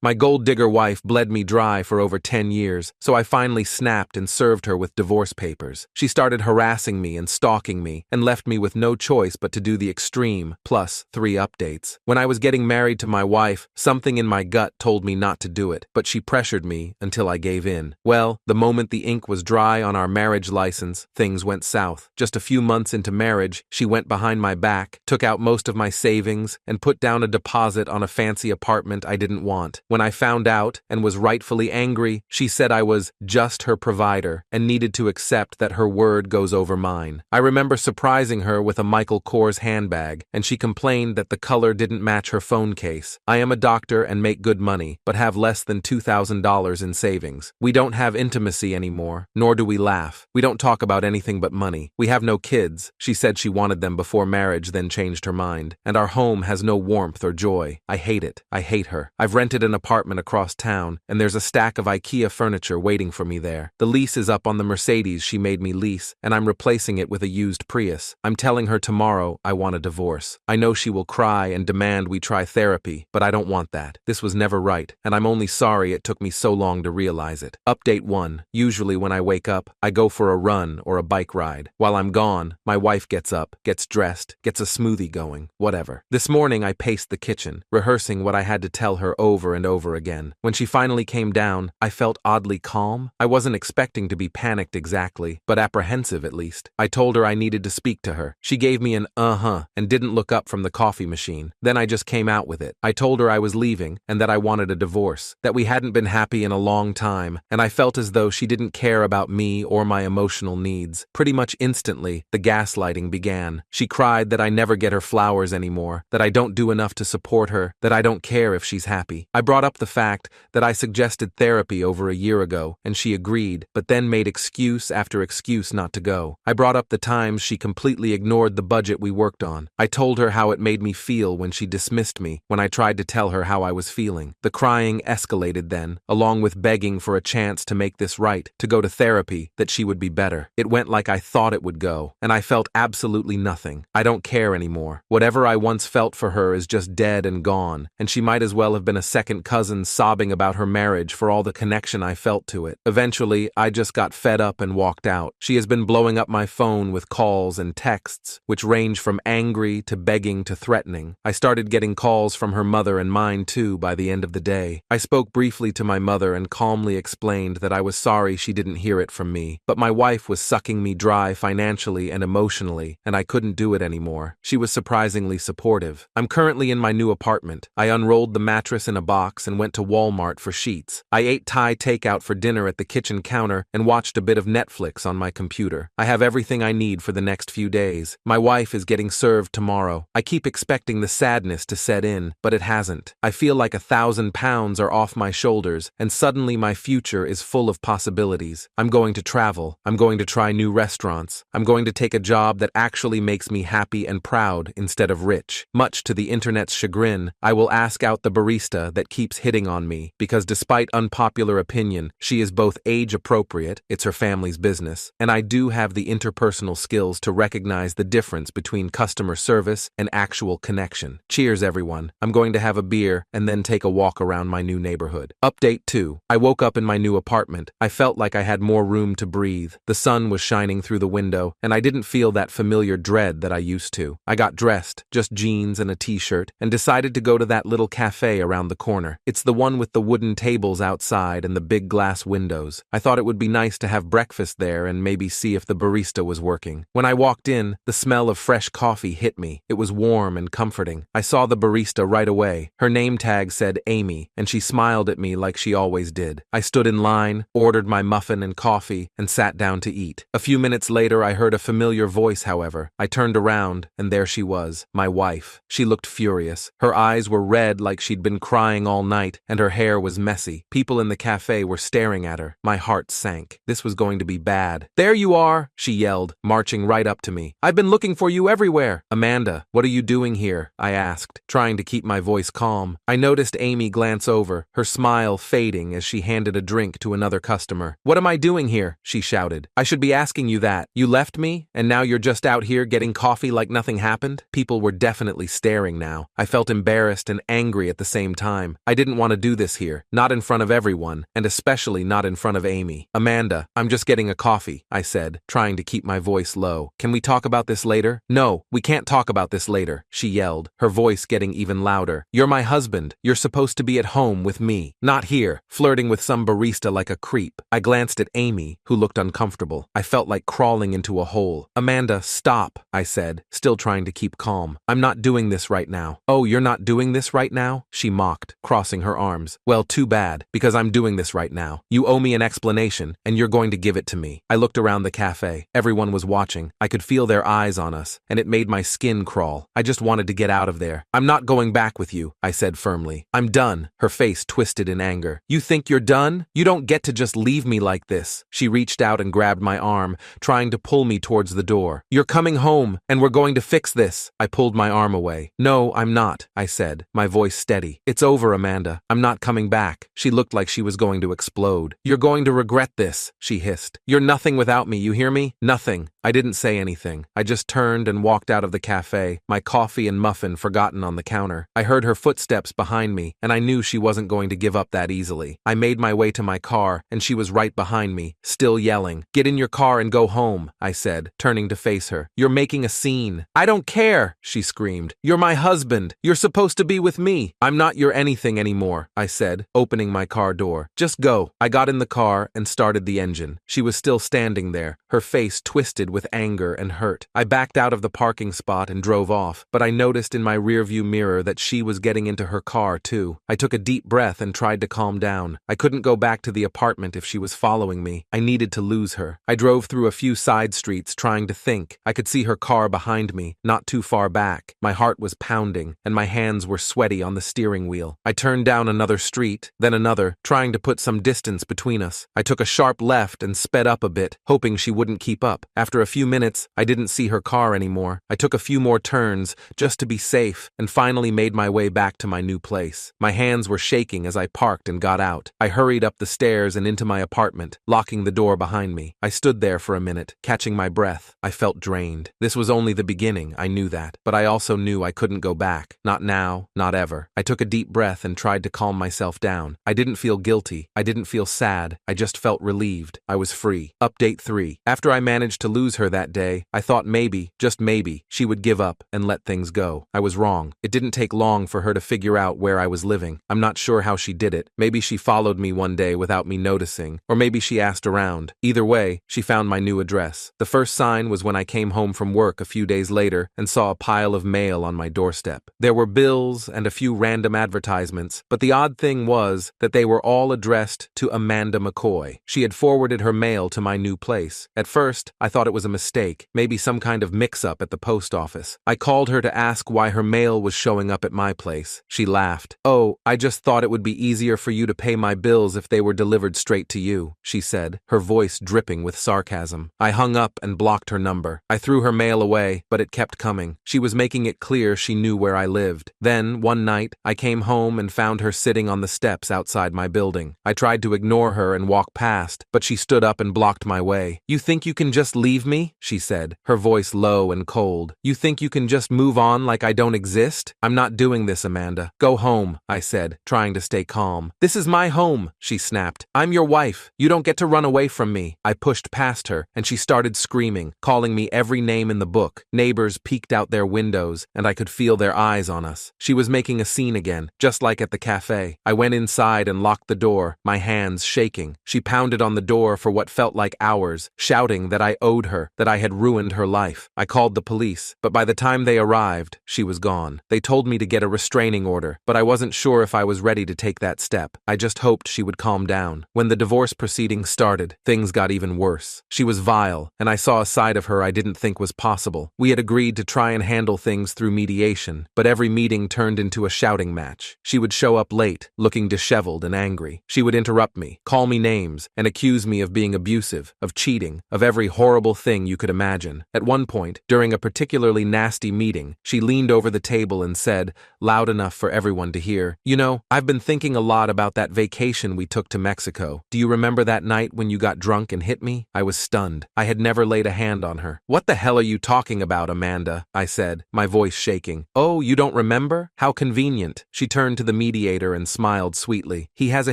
My gold digger wife bled me dry for over 10 years, so I finally snapped and served her with divorce papers. She started harassing me and stalking me, and left me with no choice but to do the extreme, plus 3 updates. When I was getting married to my wife, something in my gut told me not to do it, but she pressured me until I gave in. Well, the moment the ink was dry on our marriage license, things went south. Just a few months into marriage, she went behind my back, took out most of my savings, and put down a deposit on a fancy apartment I didn't want. When I found out, and was rightfully angry, she said I was just her provider, and needed to accept that her word goes over mine. I remember surprising her with a Michael Kors handbag, and she complained that the color didn't match her phone case. I am a doctor and make good money, but have less than $2,000 in savings. We don't have intimacy anymore, nor do we laugh. We don't talk about anything but money. We have no kids. She said she wanted them before marriage, then changed her mind. And our home has no warmth or joy. I hate it. I hate her. I've rented an apartment across town, and there's a stack of IKEA furniture waiting for me there. The lease is up on the Mercedes she made me lease, and I'm replacing it with a used Prius. I'm telling her tomorrow I want a divorce. I know she will cry and demand we try therapy, but I don't want that. This was never right, and I'm only sorry it took me so long to realize it. Update 1. Usually when I wake up, I go for a run or a bike ride. While I'm gone, my wife gets up, gets dressed, gets a smoothie going, whatever. This morning I paced the kitchen, rehearsing what I had to tell her over and over again. When she finally came down, I felt oddly calm. I wasn't expecting to be panicked exactly, but apprehensive at least. I told her I needed to speak to her. She gave me an and didn't look up from the coffee machine. Then I just came out with it. I told her I was leaving and that I wanted a divorce, that we hadn't been happy in a long time, and I felt as though she didn't care about me or my emotional needs. Pretty much instantly, the gaslighting began. She cried that I never get her flowers anymore, that I don't do enough to support her, that I don't care if she's happy. I brought up the fact that I suggested therapy over a year ago, and she agreed, but then made excuse after excuse not to go. I brought up the times she completely ignored the budget we worked on. I told her how it made me feel when she dismissed me when I tried to tell her how I was feeling. The crying escalated then, along with begging for a chance to make this right, to go to therapy, that she would be better. It went like I thought it would go, and I felt absolutely nothing. I don't care anymore. Whatever I once felt for her is just dead and gone, and she might as well have been a second cousin sobbing about her marriage for all the connection I felt to it. Eventually, I just got fed up and walked out. She has been blowing up my phone with calls and texts, which range from angry to begging to threatening. I started getting calls from her mother and mine too by the end of the day. I spoke briefly to my mother and calmly explained that I was sorry she didn't hear it from me, but my wife was sucking me dry financially and emotionally, and I couldn't do it anymore. She was surprisingly supportive. I'm currently in my new apartment. I unrolled the mattress in a box and went to Walmart for sheets. I ate Thai takeout for dinner at the kitchen counter and watched a bit of Netflix on my computer. I have everything I need for the next few days. My wife is getting served tomorrow. I keep expecting the sadness to set in, but it hasn't. I feel like 1,000 pounds are off my shoulders, and suddenly my future is full of possibilities. I'm going to travel. I'm going to try new restaurants. I'm going to take a job that actually makes me happy and proud instead of rich. Much to the internet's chagrin, I will ask out the barista that keeps hitting on me, because despite unpopular opinion, she is both age appropriate, it's her family's business, and I do have the interpersonal skills to recognize the difference between customer service and actual connection. Cheers, everyone. I'm going to have a beer and then take a walk around my new neighborhood. Update 2. I woke up in my new apartment. I felt like I had more room to breathe. The sun was shining through the window, and I didn't feel that familiar dread that I used to. I got dressed, just jeans and a t-shirt, and decided to go to that little cafe around the corner. It's the one with the wooden tables outside and the big glass windows. I thought it would be nice to have breakfast there and maybe see if the barista was working. When I walked in, the smell of fresh coffee hit me. It was warm and comforting. I saw the barista right away. Her name tag said Amy, and she smiled at me like she always did. I stood in line, ordered my muffin and coffee, and sat down to eat. A few minutes later, I heard a familiar voice, however. I turned around, and there she was, my wife. She looked furious. Her eyes were red like she'd been crying all night, and her hair was messy. People in the cafe were staring at her. My heart sank. This was going to be bad. "There you are," she yelled, marching right up to me. "I've been looking for you everywhere." "Amanda, what are you doing here?" I asked, trying to keep my voice calm. I noticed Amy glance over, her smile fading as she handed a drink to another customer. "What am I doing here?" she shouted. "I should be asking you that. You left me, and now you're just out here getting coffee like nothing happened?" People were definitely staring now. I felt embarrassed and angry at the same time. I didn't want to do this here, not in front of everyone, and especially not in front of Amy. Amanda, I'm just getting a coffee, I said, trying to keep my voice low. Can we talk about this later? No, we can't talk about this later, she yelled, her voice getting even louder. You're my husband. You're supposed to be at home with me, not here, flirting with some barista like a creep. I glanced at Amy, who looked uncomfortable. I felt like crawling into a hole. Amanda, stop, I said, still trying to keep calm. I'm not doing this right now. Oh, you're not doing this right now? She mocked, crossing her arms. Well, too bad, because I'm doing this right now. You owe me an explanation, and you're going to give it to me. I looked around the cafe. Everyone was watching. I could feel their eyes on us, and it made my skin crawl. I just wanted to get out of there. I'm not going back with you, I said firmly. I'm done. Her face twisted in anger. You think you're done? You don't get to just leave me like this. She reached out and grabbed my arm, trying to pull me towards the door. You're coming home, and we're going to fix this. I pulled my arm away. No, I'm not, I said, my voice steady. It's over, Amanda. I'm not coming back. She looked like she was going to explode. You're going to regret this, she hissed. You're nothing without me, you hear me? Nothing. I didn't say anything. I just turned and walked out of the cafe, my coffee and muffin forgotten on the counter. I heard her footsteps behind me, and I knew she wasn't going to give up that easily. I made my way to my car, and she was right behind me, still yelling. Get in your car and go home, I said, turning to face her. You're making a scene. I don't care, she screamed. You're my husband. You're supposed to be with me. I'm not your anything anymore, I said, opening my car door. Just go. I got in the car and started the engine. She was still standing there, her face twisted with anger and hurt. I backed out of the parking spot and drove off, but I noticed in my rearview mirror that she was getting into her car too. I took a deep breath and tried to calm down. I couldn't go back to the apartment if she was following me. I needed to lose her. I drove through a few side streets trying to think. I could see her car behind me, not too far back. My heart was pounding, and my hands were sweaty on the steering wheel. I turned down another street, then another, trying to put some distance between us. I took a sharp left and sped up a bit, hoping she wouldn't keep up. After a few minutes, I didn't see her car anymore. I took a few more turns, just to be safe, and finally made my way back to my new place. My hands were shaking as I parked and got out. I hurried up the stairs and into my apartment, locking the door behind me. I stood there for a minute, catching my breath. I felt drained. This was only the beginning, I knew that, but I also knew I couldn't go back. Not now, not ever. I took a deep breath and tried to calm myself down. I didn't feel guilty. I didn't feel sad. I just felt relieved. I was free. Update 3. After I managed to lose her that day, I thought maybe, just maybe, she would give up and let things go. I was wrong. It didn't take long for her to figure out where I was living. I'm not sure how she did it. Maybe she followed me one day without me noticing, or maybe she asked around. Either way, she found my new address. The first sign was when I came home from work a few days later and saw a pile of mail on my doorstep. There were bills and a few random advertisements, but the odd thing was that they were all addressed to Amanda McCoy. She had forwarded her mail to my new place. At first, I thought it was a mistake, maybe some kind of mix-up at the post office. I called her to ask why her mail was showing up at my place. She laughed. Oh, I just thought it would be easier for you to pay my bills if they were delivered straight to you, she said, her voice dripping with sarcasm. I hung up and blocked her number. I threw her mail away, but it kept coming. She was making it clear she knew where I lived. Then, one night, I came home and found her sitting on the steps outside my building. I tried to ignore her and walk past, but she stood up and blocked my way. You think you can just leave me? She said, her voice low and cold. You think you can just move on like I don't exist? I'm not doing this, Amanda. Go home, I said, trying to stay calm. This is my home, she snapped. I'm your wife. You don't get to run away from me. I pushed past her, and she started screaming, calling me every name in the book. Neighbors peeked out their windows, and I could feel their eyes on us. She was making a scene again, just like at the cafe. I went inside and locked the door, my hands shaking. She pounded on the door for what felt like hours, shouting that I owed her, that I had ruined her life. I called the police, but by the time they arrived, she was gone. They told me to get a restraining order, but I wasn't sure if I was ready to take that step. I just hoped she would calm down. When the divorce proceedings started, things got even worse. She was vile, and I saw a side of her I didn't think was possible. We had agreed to try and handle things through mediation, but every meeting turned into a shouting match. She would show up late, looking disheveled and angry. She would interrupt me, call me names, and accuse me of being abusive, of cheating, of every horrible thing you could imagine. At one point, during a particularly nasty meeting, she leaned over the table and said, loud enough for everyone to hear, "You know, I've been thinking a lot about that vacation we took to Mexico. Do you remember that night when you got drunk and hit me?" I was stunned. I had never laid a hand on her. "What the hell are you talking about, Amanda?" I said, my voice shaking. "Oh, you don't remember? How convenient." She turned to the mediator and smiled sweetly. He has a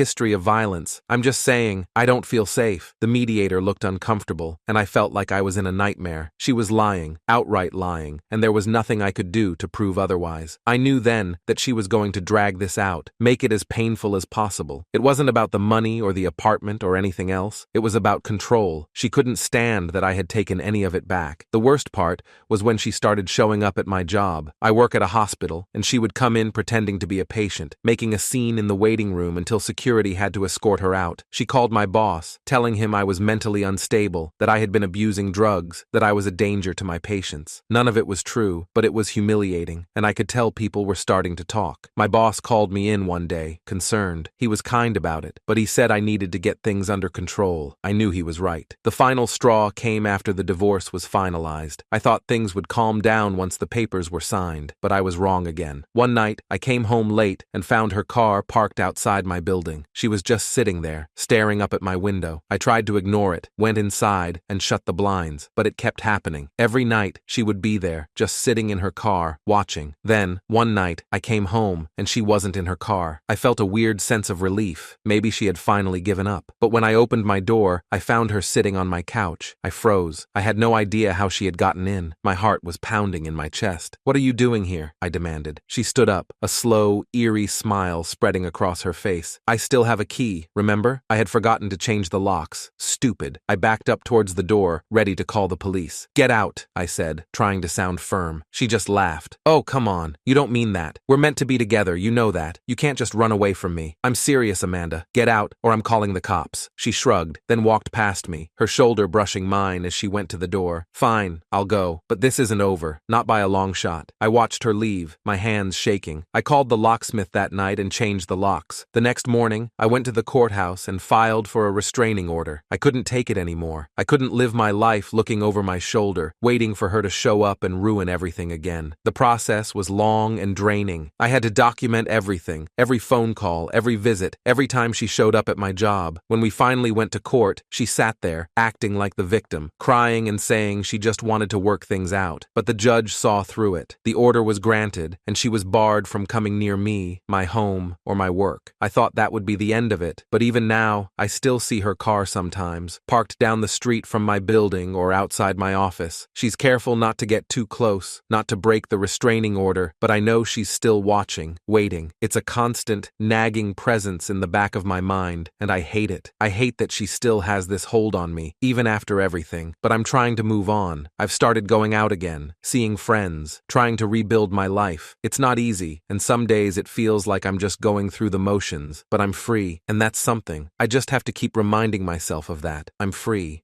history of violence. I'm just saying, I don't feel safe. The mediator looked uncomfortable, and I felt like I was in a nightmare. She was lying, outright lying, and there was nothing I could do to prove otherwise. I knew then that she was going to drag this out, make it as painful as possible. It wasn't about the money or the apartment or anything else. It was about control. She couldn't stand that I had taken any of it back. The worst part was when she started showing up at my job. I work at a hospital, and she would come in pretending to be a patient, making a scene in the waiting room until security had to escort her out. She called my boss, telling him I was mentally unstable, that I had been abusing drugs, that I was a danger to my patients. None of it was true, but it was humiliating, and I could tell people were starting to talk. My boss called me in one day, concerned. He was kind about it, but he said I needed to get things under control. I knew he was right. The final straw came after the divorce was finalized. I thought things would calm down once the papers were signed, but I was wrong again. One night, I came home late and found her car parked outside my building. She was just sitting there, staring up at my window. I tried to ignore it, went inside, and shut the blinds, but it kept happening. Every night, she would be there, just sitting in her car, watching. Then, one night, I came home, and she wasn't in her car. I felt a weird sense of relief. Maybe she had finally given up. But when I opened my door, I found her sitting on my couch. I froze. I had no idea how she had gotten in. My heart was pounding in my chest. "What are you doing here?" I demanded. She stood up, a slow, eerie smile spreading across her face. "I still have a key, remember? I had forgotten to change the locks. Stupid." I backed up towards the door, ready to call the police. "Get out," I said, trying to sound firm. She just laughed. "Oh, come on. You don't mean that. We're meant to be together, you know that. You can't just run away from me. I'm serious, Amanda. Get out, or I'm calling the cops." She shrugged, then walked past me, her shoulder brushing mine as she went to the door. "Fine, I'll go. But this isn't over. Not by a long shot." I watched her leave, my hands shaking. I called the locksmith that night and changed the locks. The next morning, I went to the courthouse and filed for a restraining order. I couldn't take it anymore. I couldn't live my life looking over my shoulder, waiting for her to show up and ruin everything again. The process was long and draining. I had to document everything, every phone call, every visit, every time she showed up at my job. When we finally went to court, she sat there, acting like the victim, crying and saying she just wanted to work things out. But the judge saw through it. The order was granted, and she was barred from coming near me, my home, or my work. I thought that would be the end of it, but even now, I still see her car sometimes, parked down the street from my building or outside my office. She's careful not to get too close, not to break the restraining order, but I know she's still watching, waiting. It's a constant, nagging presence in the back of my mind, and I hate it. I hate that she still has this hold on me, even after everything. But I'm trying to move on. I've started going out again, seeing friends, trying to rebuild my life. It's not easy, and some days it feels like I'm just going through the motions, but I'm free, and that's something. I just have to keep reminding myself of that. I'm free.